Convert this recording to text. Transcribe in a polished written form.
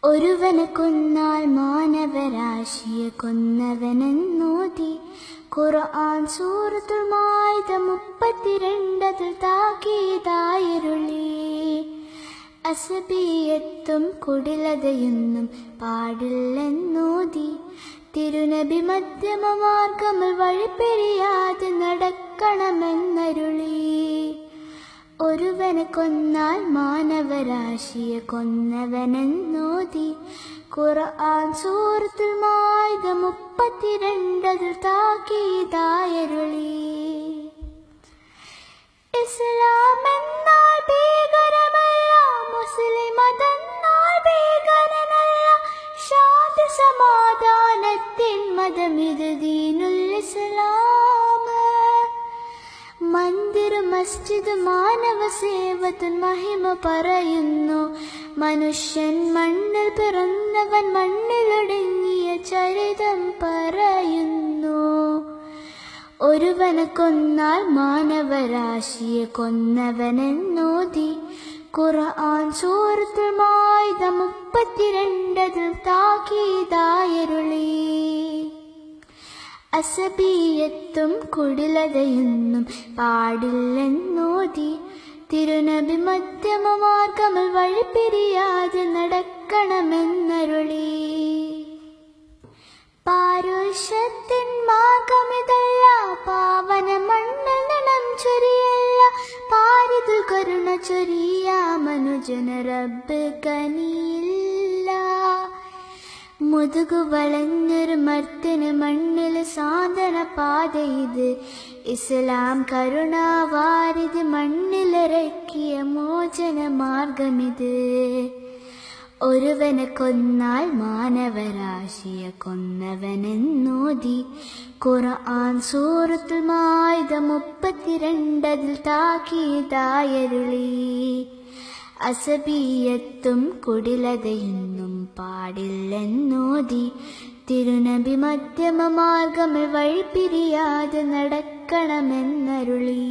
ഒരുവനെ കൊന്നാൽ മാനവരാശിയെ കൊന്നവനെന്നോതി ഖുർആൻ സൂറത്തുൽ മാഇദ 32 താക്കീതായരുളി. അസബിയത്തും കുടിലതയൊന്നും പാടില്ലെന്നോതി തിരുനബി മധ്യമ മാർഗമിൽ വഴിപിരിയാതെ നടക്കണമെന്നരുളി. ഒരുവനെ കൊന്നാൽ മാനവരാശിയെ കൊന്നവനെന്നോതി ഖുർആൻ സൂറത്തുൽ മാഇദ 32 താക്കീതായരുളി. ഇസ്ലാം എന്നാൽ ഭീകരമല്ല, മുസ്ലിം മതമെന്നാൽ ഭീകരനല്ല. ശാന്തി സമാധാനത്തിൻ മതമിത് ദീനുൽ ഇസ്ലാം. മന്ദിർ മസ്ജിദ് മാനവ സേവത്തിൻ മഹിമ പറയുന്നു. മനുഷ്യൻ മണ്ണിൽ പിറന്നവൻ മണ്ണിലൊടുങ്ങിയ ചരിതം പറയുന്നു. ഒരുവനെ കൊന്നാൽ മാനവരാശിയെ കൊന്നവനെന്നോതി ഖുർആൻ സൂറത്തുൽ മാഇദ 32 താക്കീതായരുളി. അസബിയത്തും കുടിലതയൊന്നും പാടില്ലെന്നോതി തിരുനബി മധ്യമ മാർഗമിൽ വഴിപിരിയാതെ നടക്കണമെന്നരുളി. പാരുഷത്തിൻ മാർഗമിതല്ല, പാവന മണ്ണിൽ നിണം ചൊരിയല്ല. പാരിതു കരുണ ചൊരിയാ മനുജന റബ്ബ് കനിയില്ല. മുതുകു വളഞ്ഞൊരു മർത്തിന് മണ്ണില് സാധന പാത ഇത്. ഇസ്ലാം കരുണാവാരിത് മണ്ണിലിറക്കിയ മോചന മാർഗമിത്. ഒരുവനെ കൊന്നാൽ മാനവരാശിയെ കൊന്നവനെന്നോതി ഖുർആൻ സൂറത്തുൽ മാഇദ 32 താക്കീതായരുളി. അസബിയത്തും കുടിലതയൊന്നും പാടില്ലെന്നോതി തിരുനബി മധ്യമ മാർഗമിൽ വഴിപിരിയാതെ നടക്കണമെന്നരുളി.